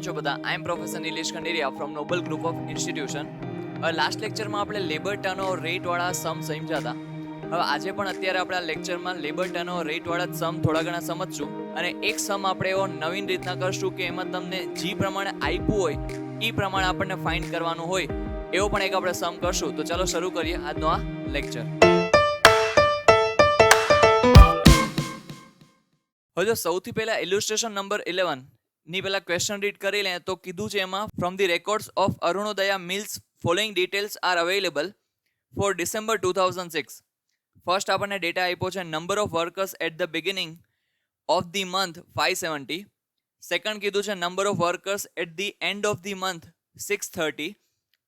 છો બધા? I am professor Nilesh Kanderia from Noble group of institution. હવે લાસ્ટ લેક્ચરમાં આપણે લેબર ટર્નઓવર રેટવાળા સમ સમજ્યા હતા. હવે આજે પણ અત્યારે આપણે આ લેક્ચરમાં લેબર ટર્નઓવર રેટવાળા સમ થોડા ઘણા સમજશું, અને એક સમ આપણે એવો નવીન રીતના કરશું કે એમાં તમને જે પ્રમાણે આપ્યું હોય એ પ્રમાણે આપણને ફાઇન્ડ કરવાનું હોય એવો પણ એક આપણે સમ કરશું. તો ચાલો શરૂ કરીએ આજનો આ લેક્ચર. હવે જો સૌથી પહેલા ઇલ્યુસ્ટ્રેશન નંબર 11 ની પહેલા ક્વેશ્ચન રીડ કરી લે તો કીધું છે એમાં from the records of Arunodaya mills following details are available for December 2006. First આપણને ડેટા આપ્યો છે number of workers at the beginning of the month 570. Second કીધું છે number of workers at the end of the month 630.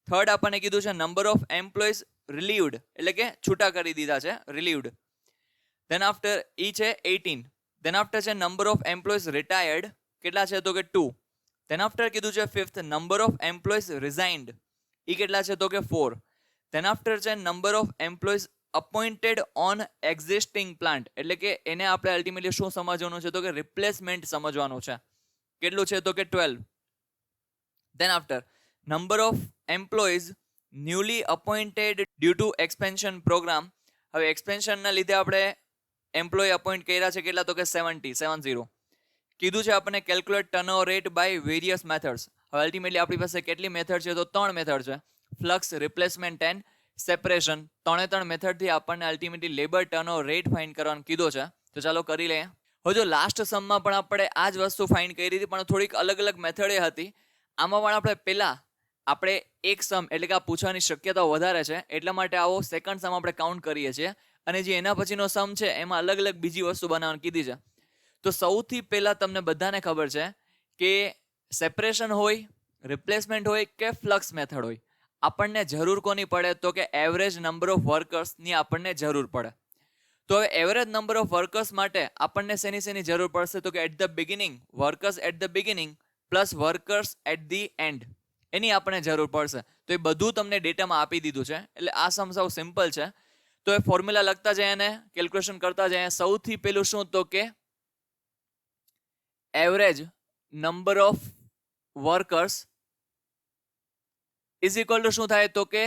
Third આપણને કીધું છે number of employees relieved, એટલે કે છૂટા કરી દીધા છે, રિલીવડ. ધેન આફ્ટર ઈ છે 18. ધેન આફ્ટર છે નંબર ઓફ એમ્પ્લોઈઝ રિટાયર્ડ, કેટલા છે તો કે 2. ધેન આફ્ટર કીધું છે ફિફ્થ નંબર ઓફ એમ્પ્લોઈઝ રિઝાઇન્ડ, એ કેટલા છે તો કે 4. ધેન આફ્ટર છે number of employees appointed on existing plant, એટલે કે એને આપણે અલ્ટિમેટલી શું સમજવાનું છે તો કે રિપ્લેસમેન્ટ સમજવાનું છે, કેટલું છે તો કે 12. Then after number of employees newly appointed due to expansion program. હવે એક્સપેન્શનના લીધે આપણે એમ્પ્લોય અપોઇન્ટ કર્યા છે કેટલા તો કે 70. કીધું છે આપણને calculate turnover rate by various methods. હવે અલ્ટિમેટલી આપણી પાસે કેટલી મેથડ છે તો 3 મેથડ છે, ફ્લક્સ, રિપ્લેસમેન્ટ એન્ડ સેપરેશન. ત્રણે મેથડથી આપણને ultimately labour turnover rate find કરવાનું કીધો છે. તો ચાલો કરી લઈએ. હવે જો લાસ્ટ સમમાં પણ આપણે આ જ વસ્તુ ફાઇન્ડ કરી હતી, પણ થોડીક અલગ અલગ મેથડે હતી. આમાં પણ આપણે એક સમ એટલે કે આ પૂછવાની શક્યતાઓ વધારે છે, એટલા માટે આવો સેકન્ડ સમ આપણે કાઉન્ટ કરીએ છીએ, અને જે એના પછીનો સમ છે એમાં અલગ અલગ બીજી વસ્તુ બનાવવાની કીધી છે. તો સૌથી પહેલા તમને બધાને ખબર છે કે સેપરેશન હોય, રિપ્લેસમેન્ટ હોય કે ફ્લક્સ મેથડ હોય, આપણને જરૂર કોની પડે તો કે એવરેજ નંબર ઓફ વર્કર્સની આપણને જરૂર પડે. તો હવે એવરેજ નંબર ઓફ વર્કર્સ માટે આપણને શેની જરૂર પડશે તો કે at the beginning, workers at the beginning plus workers at the end, એની આપણને જરૂર પડશે. તો એ બધું તમને ડેટામાં આપી દીધું છે, એટલે આ સમ સાવ સિમ્પલ છે. તો એ ફોર્મ્યુલા લખતા જાય અને કેલ્ક્યુલેશન કરતા જાય. સૌથી પહેલું શું તો કે average number of workers is equal to શું થાય તો કે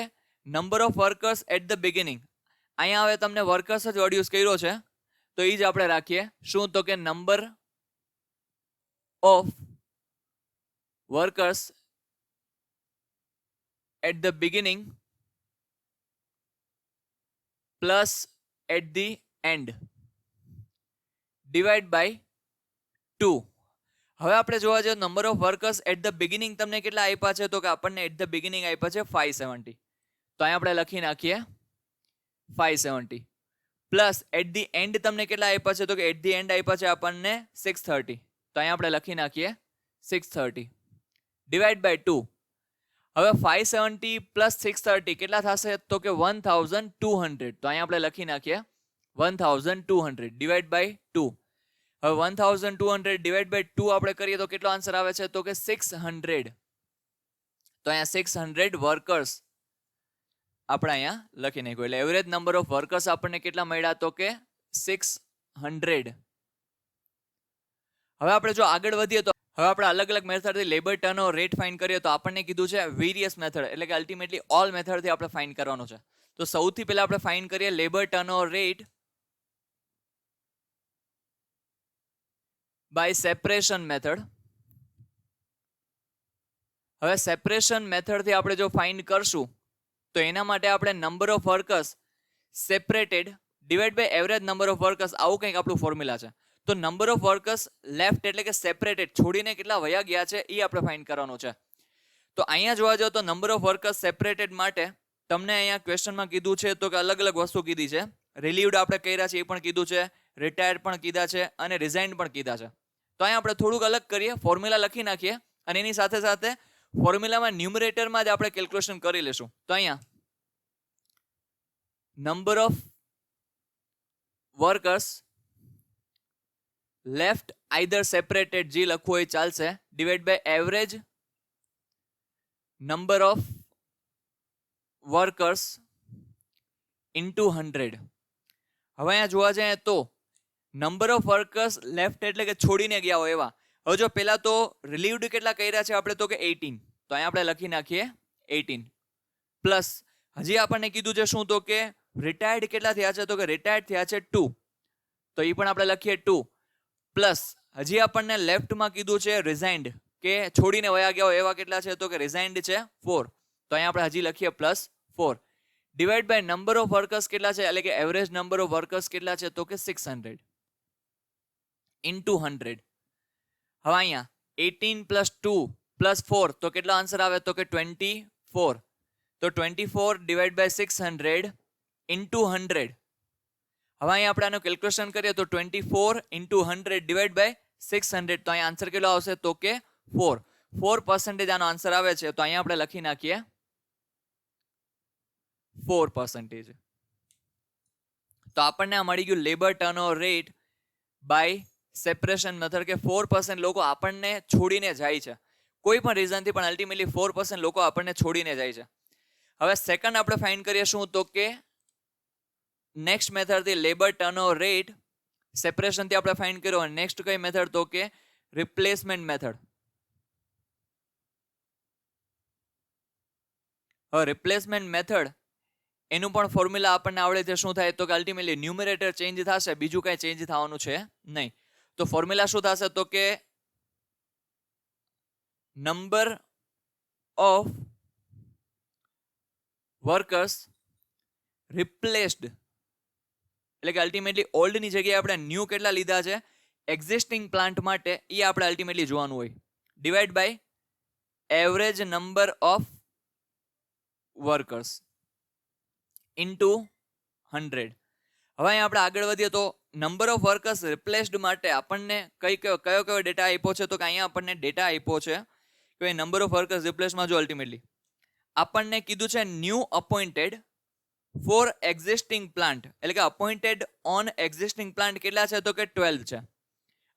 number of workers at the beginning. અહીંયા હવે તમને વર્કર્સ જ વર્ડ યુઝ કર્યો છે, તો એ જ આપણે રાખીએ. શું તો કે number of workers at the beginning plus at the end divide by 2. હવે આપણે જોવા જઈએ number of workers at the beginning તમને કેટલા આપ્યા છે તો કે આપણને એટ ધ બિગિનિંગ આપ્યા છે 570. તો અહીંયા આપણે લખી નાખીએ 570 પ્લસ એટ ધી એન્ડ તમને કેટલા આપ્યા છે તો કે એટ ધી એન્ડ આપ્યા છે આપણને 630. તો અહીંયા આપણે લખી નાખીએ 630 ડિવાઈડ બાય 2. હવે 570 પ્લસ 630 કેટલા થશે તો કે 1200. તો અહીંયા આપણે લખી નાખીએ 1200 ડિવાઈડ બાય 2. હવે 1200 ડિવાઈડ બાય 2 આપણે કરીએ તો કેટલો આન્સર આવે છે તો કે 600. તો અહીંયા 600 વર્કર્સ આપણે અહીંયા લખી નાખ્યું, એટલે એવરેજ નંબર ઓફ વર્કર્સ આપણને કેટલા મળ્યા તો કે 600. હવે આપણે જો આગળ વધીએ તો હવે આપણે અલગ અલગ મેથડથી લેબર ટર્નઓવર રેટ ફાઇન્ડ કરીએ તો આપણને કીધું છે વેરિયસ મેથડ, એટલે કે અલ્ટિમેટલી ઓલ મેથડથી આપણે ફાઇન્ડ કરવાનું છે. તો સૌથી પહેલા આપણે ફાઇન્ડ કરીએ labour turnover rate by separation method. હવે સેપરેશન મેથડથી આપણે જો ફાઇન્ડ કરશું તો એના માટે આપણે number of workers separated divide by average number of workers, આવું કંઈક આપણું ફોર્મ્યુલા છે. તો નંબર ઓફ વર્કર્સ લેફ્ટ એટલે કે સેપરેટેડ, છોડીને કેટલા વયા ગયા છે એ આપણે ફાઇન્ડ કરવાનું છે. તો અહીંયા જોવા જાઓ તો નંબર ઓફ વર્કર્સ સેપરેટેડ માટે તમને અહીંયા ક્વેશ્ચનમાં કીધું છે તો કે અલગ અલગ વસ્તુ કીધી છે. રિલીવડ આપણે કર્યા છે એ પણ કીધું છે, રિટાયર્ડ પણ કીધા છે, અને રિઝાઇન્ડ પણ કીધા છે. તો અહીંયા આપણે થોડુંક અલગ કરીએ, ફોર્મ્યુલા લખી નાખીએ, અને એની સાથે સાથે ફોર્મ્યુલામાં ન્યુમરેટરમાં જ આપણે કેલ્ક્યુલેશન કરી લેશું. તો અહીંયા number of workers left either separated, જે લખવું હોય ચાલશે, divide by average number of workers into 100. હવે અહીંયા જોવા જઈએ તો નંબર ઓફ વર્કર્સ લેફ્ટ એટલે કે છોડીને ગયા હોય એવા, હવે જો પહેલા તો રિલીવડ કેટલા કર્યા છે આપણે, તો કે 18, તો અહીંયા આપણે લખી નાખીએ 18 પ્લસ હજી આપણને કીધું છે શું, તો કે રિટાયર્ડ કેટલા થયા છે, તો કે રિટાયર્ડ થયા છે 2, તો એ પણ આપણે લખીએ 2 પ્લસ હજી આપણને લેફ્ટમાં કીધું છે રિઝાઇન્ડ, કે છોડીને વયા ગયા હોય એવા કેટલા છે, તો કે રિઝાઇન્ડ છે 4, તો અહીંયા આપણે હજી લખીએ +4 divide by number of workers કેટલા છે, એટલે કે એવરેજ નંબર ઓફ વર્કર્સ કેટલા છે, તો કે 600 ઇન્ટુ 100. હવે અહીંયા 18 પ્લસ 2 પ્લસ 4 તો કેટલો આન્સર આવે, તો કે 24, તો 24 ડિવાઈડ બાય 600 ઇન્ટુ 100. હવે અહીંયા આપણે આનું કેલ્ક્યુલેશન કરીએ તો 24 ઇન્ટુ 100 ડિવાઈડ બાય 600, તો અહીંયા આન્સર કેટલો આવશે, તો કે 4% આનો આન્સર આવે છે, તો અહીંયા આપણે લખી નાખીએ 4%. તો આપણને આ મળી ગયું labour turnover rate by separation method, કે 4% લોકો આપણને છોડીને જાય છે કોઈ પણ રીઝનથી, પણ અલ્ટિમેટલી 4% લોકો આપણને છોડીને જાય છે. હવે સેકન્ડ આપણે ફાઇન્ડ કરીએ શું, તો કે નેક્સ્ટ મેથડથી લેબર ટર્નઓવર રેટ સેપરેશનથી આપણે ફાઇન્ડ કર્યો. નેક્સ્ટ કઈ મેથડ, તો કે રિપ્લેસમેન્ટ મેથડ. હવે રિપ્લેસમેન્ટ મેથડ એનું પણ ફોર્મ્યુલા આપણને આવડે છે. શું થાય, તો કે અલ્ટિમેટલી ન્યુમરેટર ચેન્જ થશે, બીજું કઈ ચેન્જ થવાનું છે નહીં. તો ફોર્મ્યુલા શું થશે, તો કે નંબર ઓફ વર્કર્સ રિપ્લેસ્ડ, એટલે કે અલ્ટિમેટલી ઓલ્ડની જગ્યાએ આપણે ન્યૂ કેટલા લીધા છે એક્ઝિસ્ટિંગ પ્લાન્ટ માટે, એ આપણે અલ્ટિમેટલી જોવાનું હોય, divide by average number of workers into 100. હવે અહીંયા આપણે આગળ વધીએ તો નંબર ઓફ વર્કર્સ રિપ્લેસ્ડ માટે આપણને કયો ડેટા આપ્યો છે, તો કે અહીંયા આપણને ડેટા આપ્યો છે કે નંબર ઓફ વર્કર્સ રિપ્લેસમાં જો અલ્ટિમેટલી આપણને કીધું છે new appointed for existing plant, એટલે કે અપોઇન્ટેડ ઓન એક્ઝિસ્ટિંગ પ્લાન્ટ કેટલા છે, તો કે 12 છે,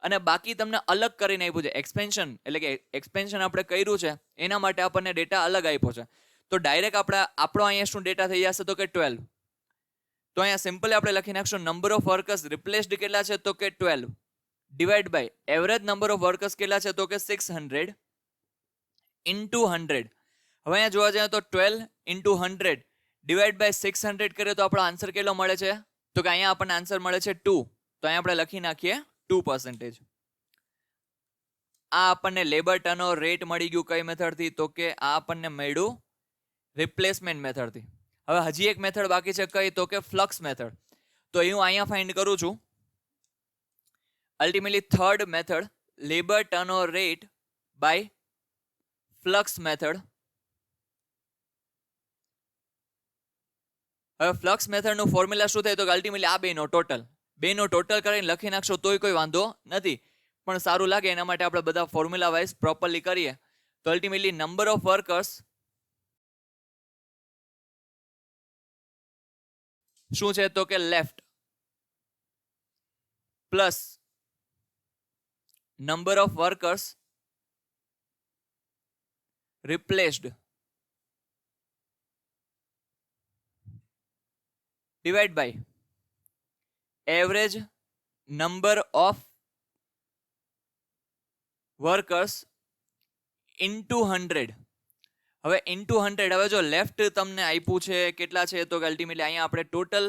અને બાકી તમને અલગ કરીને આપ્યું છે એક્સપેન્શન, એટલે કે એક્સપેન્શન આપણે કર્યું છે એના માટે આપણને ડેટા અલગ આપ્યો છે. તો ડાયરેક્ટ આપણો અહીંયા શું ડેટા થઈ જશે, તો કે 12. તો અહીંયા સિમ્પલી આપણે લખી નાખશું નંબર ઓફ વર્કર્સ રિપ્લેસ્ડ કેટલા છે, તો કે 12 divide by average number of workers કેટલા છે, તો કે 600 ઇન્ટુ 100. હવે અહીંયા જોવા જઈએ તો 12 ઇન્ટુ 100 ડિવાઈડ બાય 600 કરીએ તો આપણો આન્સર કેટલો મળે છે, તો કે અહીંયા આપણને આન્સર મળે છે 2, તો અહીંયા આપણે લખી નાખીએ 2%. આ આપણને લેબર ટર્નઓવર રેટ મળી ગયું કઈ મેથડથી, તો કે આ આપણને મળ્યું રિપ્લેસમેન્ટ મેથડથી. હવે હજી એક મેથડ બાકી છે કઈ, તો કે ફ્લક્સ મેથડ. તો એ હું અહીંયા ફાઇન્ડ કરું છું. Ultimately third method labour turnover rate by flux method. હવે ફ્લક્સ મેથડનું ફોર્મ્યુલા શું થાય, તો કે અલ્ટિમેટલી આ બેનો ટોટલ કરીને લખી નાખશો તોય કોઈ વાંધો નથી, પણ સારું લાગે એના માટે આપણે બધા ફોર્મ્યુલા વાઇઝ પ્રોપરલી કરીએ. તો અલ્ટિમેટલી નંબર ઓફ વર્કર્સ શું છે, તો કે left plus number of workers replaced divide by average number of workers into 100. હવે ઇન્ટુ 100, હવે જો લેફ્ટ તમને આપ્યું છે કેટલા છે, તો કે અલ્ટિમેટલી અહીંયા આપણે ટોટલ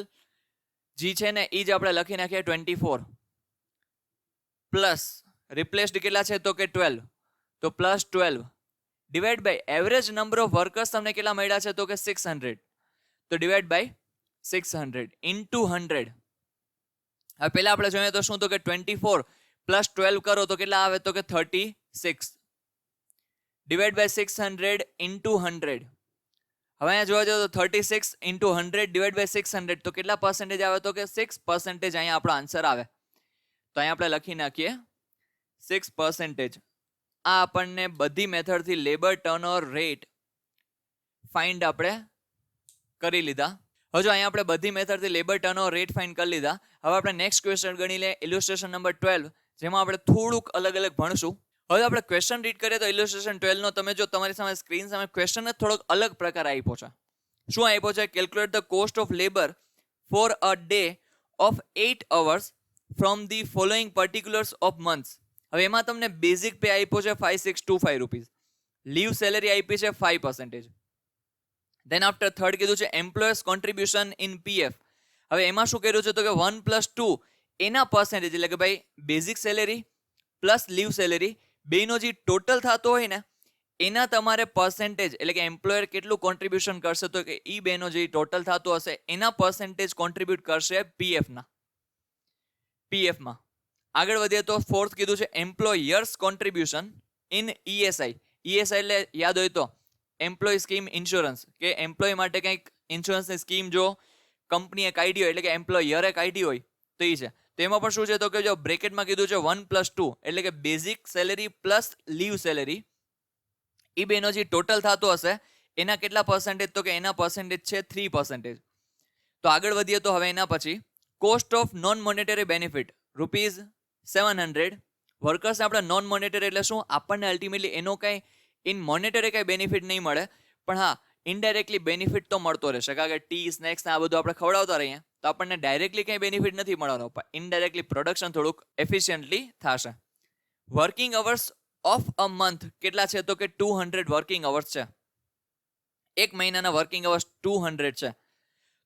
જી છે ને એ જ આપણે લખી નાખીએ 24 પ્લસ રિપ્લેસ્ડ કેટલા છે, તો કે 12, તો plus 12 divide by average number of workers તમને કેટલા મળ્યા છે, તો કે 600, તો ડિવાઈડ બાય 600 ઇન્ટુ 100. હવે પહેલા આપણે જોઈએ તો શું, તો કે 24 પ્લસ 12 કરો તો કેટલા આવે, તો કે 36 ડિવાઈડ બાય 600 ઇન્ટુ 100. હવે અહીંયા જોવા જઈએ તો 36 ઇન્ટુ 100 ડિવાઈડ બાય 600, તો કેટલા પર્સન્ટેજ આવે, તો કે 6% અહીંયા આપણો આન્સર આવે. તો અહીંયા આપણે લખી નાખીએ 6%. આ આપણને બધી મેથડથી લેબર ટર્નઓવર રેટ ફાઇન્ડ આપણે કરી લીધા. હવે જો અહીંયા આપણે બધી મેથડથી લેબર ટર્નઓવર રેટ ફાઇન્ડ કરી લીધા. હવે આપણે નેક્સ્ટ ક્વેશ્ચન ગણી લે ઇલ્યુસ્ટ્રેશન નંબર 12, જેમાં આપણે થોડુંક અલગ ભણશું. હવે આપણે ક્વેશ્ચન રીડ કરીએ તો ઇલ્યુસ્ટ્રેશન 12 નો તમે જો તમારી સામે સ્ક્રીન સામે ક્વેશ્ચન જ થોડોક અલગ પ્રકાર આપ્યો છે. શું આપ્યો છે, calculate the cost of labour for a day of 8 hours from the following પર્ટિક્યુલર્સ of months. હવે એમાં તમને બેઝિક પે આપ્યો છે 5625 રૂપીઝ, લીવ સેલેરી આપી છે 5%. ધેન આફ્ટર થર્ડ કીધું છે એમ્પ્લોયર્સ કોન્ટ્રીબ્યુશન ઇન પીએફ. હવે એમાં શું કર્યું છે તો કે 1+2 એના પર્સન્ટેજ, એટલે કે ભાઈ basic salary plus leave salary બેનો જે ટોટલ થતો હોય ને એના તમારે પર્સન્ટેજ, એટલે કે એમ્પ્લોયર કેટલું કોન્ટ્રીબ્યુશન કરશે તો કે ઈ બેનો જે ટોટલ થતું હશે એના પર્સન્ટેજ કોન્ટ્રીબ્યુટ કરશે પીએફમાં. આગળ વધીએ તો ફોર્થ કીધું છે employers contribution in ESI. ESI એટલે યાદ હોય તો એમ્પ્લોય સ્કીમ ઇન્સ્યોરન્સ, કે એમ્પ્લોય માટે કંઈક ઇન્સ્યોરન્સની સ્કીમ જો કંપનીએ કાઢી હોય, એટલે કે એમ્પ્લોયરે કાઢી હોય તો એ છે. તો એમાં પણ શું છે તો કે જો બ્રેકેટમાં કીધું છે 1+2 એટલે કે basic salary plus leave salary એ બેનો જે ટોટલ થતો હશે એના કેટલા પર્સન્ટેજ તો કે એના પર્સન્ટેજ છે 3%. તો આગળ વધીએ તો હવે એના પછી cost of non monetary benefit ₹700. Workers આપણે નોન મોનેટરી એટલે શું, આપણને અલ્ટિમેટલી એનો કંઈ ઇન મોનેટરી કંઈ બેનિફિટ નહીં મળે, પણ હા ઇનડાયરેક્ટલી બેનિફિટ તો મળતો રહેશે, કારણ કે ટી સ્નેક્સ આ બધું આપણે ખવડાવતા રહીએ તો આપણને ડાયરેક્ટલી કંઈ બેનિફિટ નથી મળવાનો, પણ ઇનડાયરેક્ટલી પ્રોડક્શન થોડુંક એફિશિયન્ટલી થશે. Working hours of a month કેટલા છે તો કે 200 વર્કિંગ અવર્સ છે. એક મહિનાના વર્કિંગ અવર્સ 200 છે.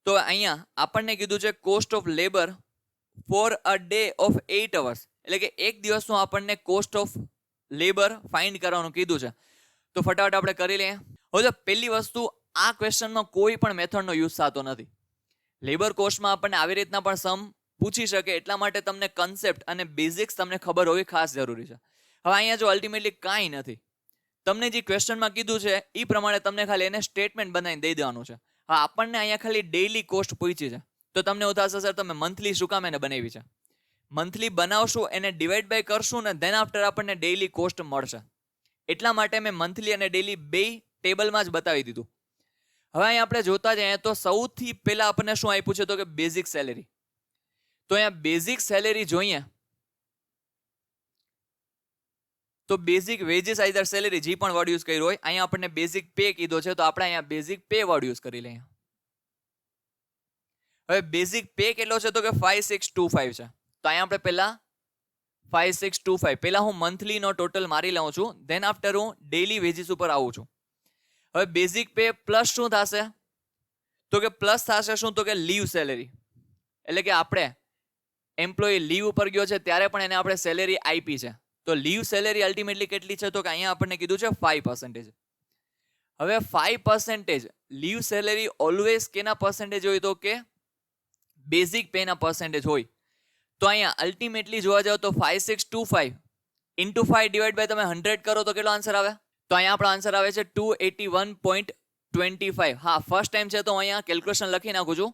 તો અહીંયા આપણને કીધું છે cost of labour for a day of 8 hours, એટલે કે એક દિવસનું આપણને કોસ્ટ ઓફ લેબર ફાઇન્ડ કરવાનું કીધું છે. તો ફટાફટ આપણે કરી લઈએ. હવે પહેલી વસ્તુ, આ ક્વેશ્ચનમાં કોઈ પણ મેથડનો યુઝ થતો નથી. લેબર કોસ્ટમાં આપણને આવી રીતના પણ સમ પૂછી શકે, એટલા માટે તમને કન્સેપ્ટ અને બેઝિક્સ તમને ખબર હોવી ખાસ જરૂરી છે. હવે અહીંયા જો અલ્ટિમેટલી કાંઈ નથી, તમને જે ક્વેશ્ચનમાં કીધું છે એ પ્રમાણે તમને ખાલી એને સ્ટેટમેન્ટ બનાવીને દઈ દેવાનું છે. હા આપણને અહીંયા ખાલી ડેઈલી કોસ્ટ પૂછી છે તો તમને એવું થશે સર તમે મંથલી શું કામ એને બનાવી છે. મંથલી બનાવશું, એને ડિવાઈડ બાય કરશું ને ધેન આફ્ટર આપણને ડેઈલી કોસ્ટ મળશે. એટલા માટે મેં મંથલી અને ડેઈલી બે ટેબલમાં જ બતાવી દીધું. હવે અહીંયા આપણે જોતા જઈએ તો સૌથી પહેલા આપણને શું આપ્યું છે તો કે બેઝિક સેલેરી. તો અહીંયા બેઝિક સેલેરી જોઈએ તો બેઝિક વેજીસ આઈધર સેલેરી જે પણ વર્ડ યુઝ કર્યો હોય, અહીંયા આપણને બેઝિક પે કીધો છે તો આપણે અહીંયા બેઝિક પે વર્ડ યુઝ કરી લઈએ. હવે બેઝિક પે કેટલો છે તો કે 5625 છે. તો અહીંયા આપણે પહેલા 5625 પહેલા હું મંથલીનો ટોટલ મારી લઉં છું, ધેન આફ્ટર હું ડેઈલી વેજીસ ઉપર આવું છું. હવે બેઝિક પે પ્લસ શું થશે તો કે પ્લસ થશે શું તો કે લીવ સેલેરી, એટલે કે આપણે એમ્પ્લોય લીવ ઉપર ગયો છે ત્યારે પણ એને આપણે સેલેરી આપી છે. તો લીવ સેલેરી અલ્ટિમેટલી કેટલી છે તો કે અહીંયા આપણને કીધું છે 5%. હવે 5% લીવ સેલેરી ઓલવેઝ કેના પર્સન્ટેજ હોય તો કે બેઝિક પેના પર્સન્ટેજ હોય. તો અહીંયા અલ્ટિમેટલી જોવા જાવ તો 5625 ઇન્ટુ 5 ડિવાઈડ બાય તમે 100 કરો તો કેટલો આન્સર આવે? તો અહીંયા આપણો આન્સર આવે છે 281.25. હા ફર્સ્ટ ટાઈમ છે તો અહીંયા કેલ્ક્યુલેશન લખી નાખું છું,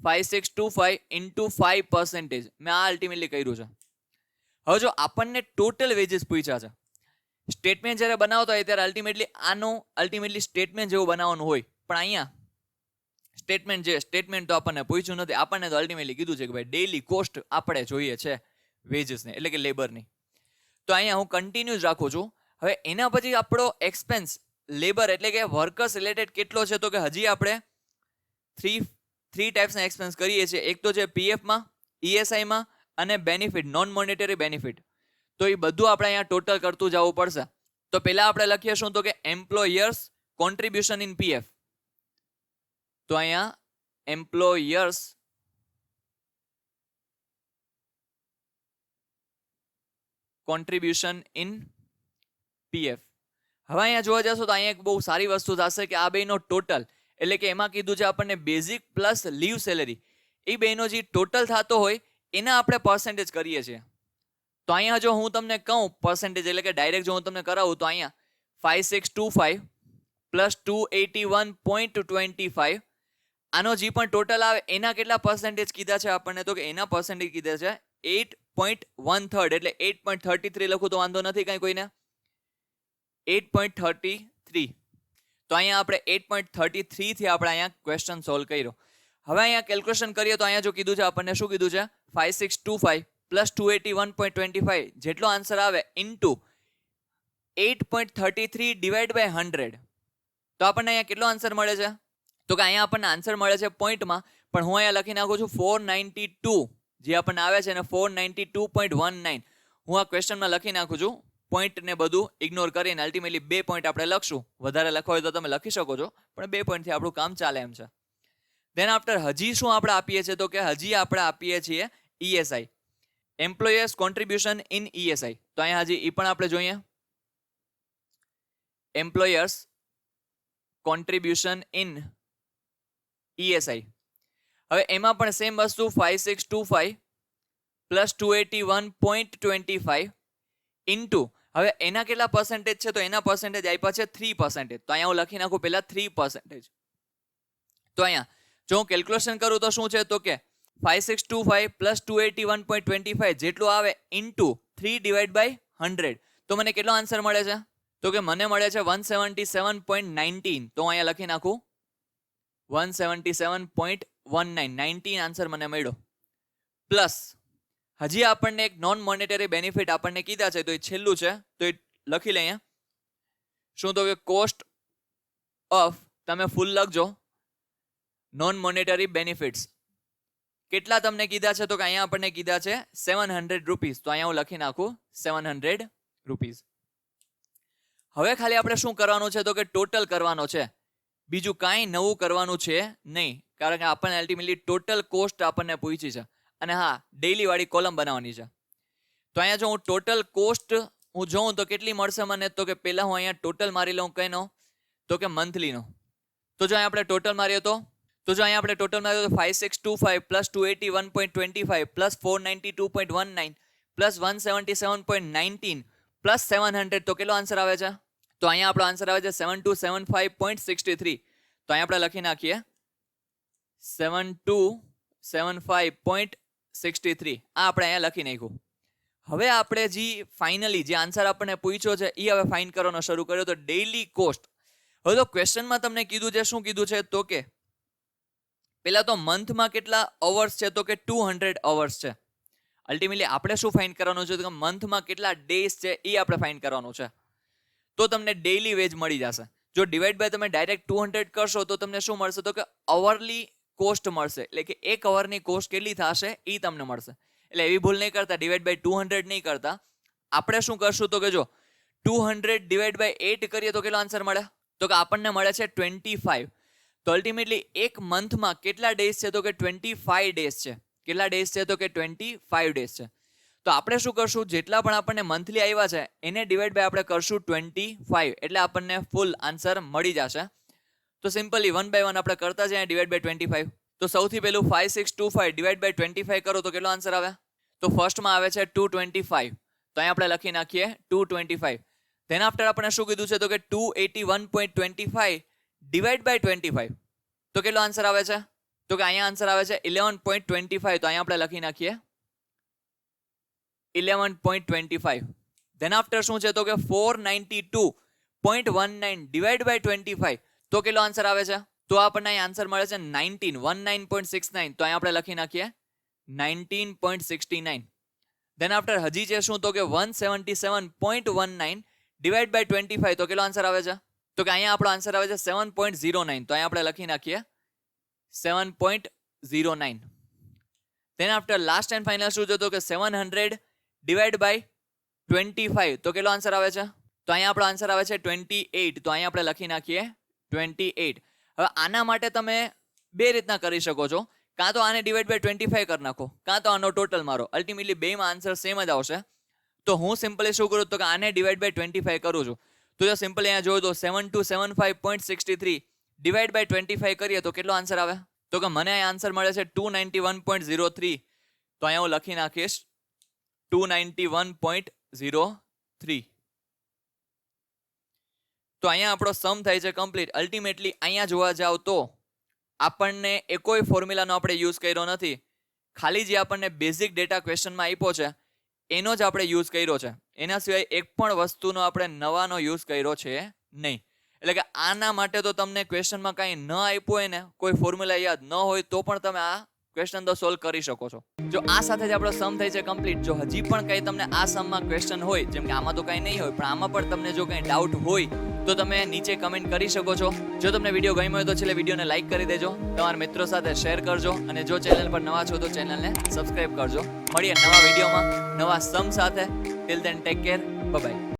5625 ઇન્ટુ 5%. મેં આ અલ્ટિમેટલી કર્યું છે. હવે જો આપણને ટોટલ વેજીસ પૂછ્યા છે, સ્ટેટમેન્ટ જ્યારે બનાવતો હોય ત્યારે અલ્ટિમેટલી સ્ટેટમેન્ટ જેવું બનાવવાનું હોય, પણ અહીંયા સ્ટેટમેન્ટ તો આપણને પૂછ્યું નથી. આપણને તો અલ્ટિમેટલી કીધું છે કે ભાઈ ડેઈલી કોસ્ટ આપણે જોઈએ છે વેજીસને, એટલે કે લેબરની. તો અહીંયા હું કન્ટિન્યુઅસ રાખું છું. હવે એના પછી આપણો એક્સપેન્સ લેબર એટલે કે વર્કર્સ રિલેટેડ કેટલો છે તો કે હજી આપણે થ્રી ટાઈપ્સના એક્સપેન્સ કરીએ છીએ. એક તો છે પીએફમાં, ઈએસઆઈમાં અને બેનિફિટ, નોન મોનેટરી બેનિફિટ. તો એ બધું આપણે અહીંયા ટોટલ કરતું જવું પડશે. તો પહેલા આપણે લખીએ શું તો કે એમ્પ્લોયર્સ કોન્ટ્રીબ્યુશન ઇન પીએફ. તો અહીંયા એમ્પ્લોયર્સ કોન્ટ્રીબ્યુશન ઇન પીએફ. હવે અહીંયા જોવા જશો તો અહીંયા એક બહુ સારી વસ્તુ થશે કે આ બેનો ટોટલ, એટલે કે એમાં કીધું છે આપણને બેઝિક પ્લસ લીવ સેલેરી, એ બેનો જે ટોટલ થતો હોય એના આપણે પર્સન્ટેજ કરીએ છીએ. તો અહીંયા જો હું તમને કહું પર્સન્ટેજ, એટલે કે ડાયરેક્ટ જો હું તમને કરાવું તો અહીંયા 5625 પ્લસ 281.25 આનો જે પણ ટોટલ આવે એના કેટલા પર્સન્ટેજ કીધા છે આપણને તો કે એના પર્સન્ટેજ કીધા છે 8.13, એટલે 8.33 લખું તો વાંધો નથી કાંઈ કોઈને, 8.33. તો અહીંયા આપણે 8.33 થી આપણે અહીંયા ક્વેશ્ચન સોલ્વ કર્યો. હવે અહીંયા કેલ્ક્યુલેશન કરીએ તો અહીંયા જો કીધું છે આપણને શું કીધું છે 5625 પ્લસ 281.25 જેટલો આન્સર આવે ઇન્ટુ 8.33 ડિવાઈડ બાય 100. તો આપણને અહીંયા કેટલો આન્સર મળે છે તો કે અહીંયા આપણને આન્સર મળે છે પોઈન્ટમાં, પણ હું અહીંયા લખી નાખું છું 492, જે આપણને આવે છે ને 492.19. હું આ ક્વેશ્ચનમાં લખી નાખું છું, પોઈન્ટ ને બધું ઇગ્નોર કરીને અલ્ટિમેટલી 2 પોઈન્ટ આપણે લખશું. વધારે લખવા હોય તો તમે લખી શકો છો, પણ 2 પોઈન્ટથી આપણું કામ ચાલે એમ છે. દેન આફ્ટર હજી શું આપણે આપીએ છીએ તો કે હજી આપણે આપીએ છીએ ESI, employers contribution in ESI. તો અહીંયા હજી એ પણ આપણે જોઈએ, એમ્પ્લોયર્સ કોન્ટ્રીબ્યુશન ઇન ESI. હવે એમાં પણ સેમ વસ્તુ 5625 પ્લસ 281.25 ઇન્ટુ, હવે એના કેટલા પર્સન્ટેજ છે તો એના પર્સન્ટેજ આપ્યા છે 3%. તો અહીંયા હું લખી નાખું પહેલા 3%. તો અહીંયા જો હું કેલ્ક્યુલેશન કરું તો શું છે તો કે 5625 પ્લસ 281.25 જેટલું આવે ઇન્ટુ 3/100. તો મને કેટલો આન્સર મળે છે તો કે મને મળે છે 177.19. તો અહીંયા લખી નાખું 177.19 આન્સર મને મળ્યો. પ્લસ હજી આપણને એક નોન મોનેટરી બેનિફિટ આપણને કીધા છે, તો એ છેલ્લું છે તો એ લખી લે અહીંયા. શું તો કે કોસ્ટ ઓફ, તમે ફૂલ લખજો, નોન મોનેટરી બેનિફિટ્સ કેટલા તમને કીધા છે તો કે અહીંયા આપણને કીધા છે 700 રૂપીસ. તો અહીંયા હું લખી નાખું 700 રૂપીસ. હવે ખાલી આપણે શું કરવાનું છે તો કે ટોટલ કરવાનો છે, બીજું કાંઈ નવું કરવાનું છે નહીં, કારણ કે આપણને અલ્ટિમેટલી ટોટલ કોસ્ટ આપણને પૂછી છે. અને હા, ડેઈલી વાળી કોલમ બનાવવાની છે. તો અહીંયા જો હું ટોટલ કોસ્ટ હું જોઉં તો કેટલી મળશે મને તો કે પહેલા હું અહીંયા ટોટલ મારી લઉં કઈનો તો કે મંથલીનો. તો જો અહીંયા આપણે ટોટલ માર્યો તો જો અહીંયા આપણે ટોટલ માર્યો તો 5625 પ્લસ 281.25 પ્લસ 492.19 પ્લસ 177.19 પ્લસ 700, તો કેટલો આન્સર આવે છે તો અહીંયા આપણો આન્સર આવે છે 7275.63. તો અહીંયા આપણે લખી નાખીએ 7275.63. આ આપણે અહીંયા લખી નાખ્યું. હવે આપણે ફાઇનલી જે આન્સર આપણને પૂછ્યો છે એ હવે ફાઇન કરવાનો શરૂ કર્યો. તો ડેઈલી કોસ્ટ, હવે તો ક્વેશ્ચનમાં તમને કીધું છે, શું કીધું છે તો કે પહેલા તો મંથમાં કેટલા અવર્સ છે તો કે 200 અવર્સ છે. અલ્ટિમેટલી આપણે શું ફાઇન કરવાનું છે તો કે મંથમાં કેટલા ડેઝ છે એ આપણે ફાઇન કરવાનું છે. તો તમને ડેઈલી વેજ મળી જશે. જો ડિવાઈડ બાય તમે ડાયરેક્ટ 200 કરશો તો તમને શું મળશે તો કે અવરલી કોસ્ટ મળશે, એટલે કે 1 અવરની કોસ્ટ કેટલી થશે એ તમને મળશે. એટલે એવી ભૂલ નહીં કરતા, ડિવાઈડ બાય 200 નહીં કરતા. આપણે શું કરશું તો કે જો 200 ડિવાઈડ બાય 8 કરીએ તો કેટલો આન્સર મળે તો કે આપણને મળે છે 25. તો અલ્ટિમેટલી એક મંથમાં કેટલા ડેઝ છે તો કે 25 ડેઝ છે. કેટલા ડેઝ છે તો કે 25 ડેઝ છે. તો આપણે શું કરશું, જેટલા પણ આપણને મંથલી આવ્યા છે એને ડિવાઈડ બાય આપણે કરશું 25, એટલે આપણને ફૂલ આન્સર મળી જશે. તો સિમ્પલી 1 by 1 આપણે કરતા જઈએ ડિવાઈડ બાય 25. તો સૌથી પહેલું 5625 ડિવાઈડ બાય 25 કરો તો કેટલો આન્સર આવે તો ફર્સ્ટમાં આવે છે 225. તો અહીં આપણે લખી નાખીએ 225. ધેન આફ્ટર આપણે શું કીધું છે તો કે 281.25 ડિવાઈડ બાય 25. તો કેટલો આન્સર આવે છે તો કે અહીંયા આન્સર આવે છે 11.25. તો અહીંયા આપણે લખી નાખીએ 11.25. ધેન આફ્ટર શું છે તો કે 492.19 ડિવાઈડ બાય 25. તો કેટલો આન્સર આવે છે તો આપણને અહીં આન્સર મળે છે 19.69. તો અહીંયા આપણે લખી નાખીએ 19.69. ધેન આફ્ટર હજી છે શું તો કે 177.19 ડિવાઈડ બાય 25. તો કેટલો આન્સર આવે છે તો કે અહીંયા આપણો આન્સર આવે છે 7.09. તો અહીંયા આપણે લખી નાખીએ 7.09. Than after last and final શું છે તો કે 700 ડિવાઈડ બાય 25. તો કેટલો આન્સર આવે છે તો અહીંયા આપણો આન્સર આવે છે 28. તો અહીંયા આપણે લખી નાખીએ 28. હવે આના માટે તમે બે રીતના કરી શકો છો, કાં તો આને ડિવાઈડ બાય 25 કરી નાખો, કાં તો આનો ટોટલ મારો. અલ્ટિમેટલી બેમાં આન્સર સેમ જ આવશે. તો હું સિમ્પલી શું કરું તો કે આને ડિવાઈડ બાય 25 કરું છું. તો જો સિમ્પલી અહીંયા જોયું તો 7275.63 ડિવાઈડ બાય 25 કરીએ તો કેટલો આન્સર આવે તો કે મને આન્સર મળે છે 291.03. તો અહીંયા હું લખી નાખીશ 291.03. તો અહીંયા આપણો સમ થાય છે કમ્પ્લીટ. અલ્ટિમેટલી અહીંયા જોવા જાવ તો આપણને એ કોઈ ફોર્મ્યુલાનો આપણે યુઝ કર્યો નથી, ખાલી જે આપણને બેઝિક ડેટા ક્વેશ્ચનમાં આપ્યો છે એનો જ આપણે યુઝ કર્યો છે. એના સિવાય એક પણ વસ્તુનો આપણે નવાનો યુઝ કર્યો છે નહીં. એટલે કે આના માટે તો તમને ક્વેશ્ચનમાં કાંઈ ન આપ્યું હોય ને, કોઈ ફોર્મ્યુલા યાદ ન હોય તો પણ તમે આ ક્વેશ્ચન તો સોલ્વ કરી શકો છો. જો આ સાથે જ આપણો સમ થાય છે કમ્પ્લીટ. જો હજી પણ કંઈ તમને આ સમમાં ક્વેશ્ચન હોય, જેમ કે આમાં તો કંઈ નહીં હોય, પણ આમાં પણ તમને જો કંઈ ડાઉટ હોય તો તમે નીચે કમેન્ટ કરી શકો છો. જો તમને વિડીયો ગમ્યો હોય તો છેલ્લે વિડીયોને લાઈક કરી દેજો, તમારા મિત્રો સાથે શેર કરજો, અને જો ચેનલ પર નવા છો તો ચેનલને સબસ્ક્રાઇબ કરજો. મળીએ નવા વિડીયોમાં નવા સમ સાથે. Till then take care, by.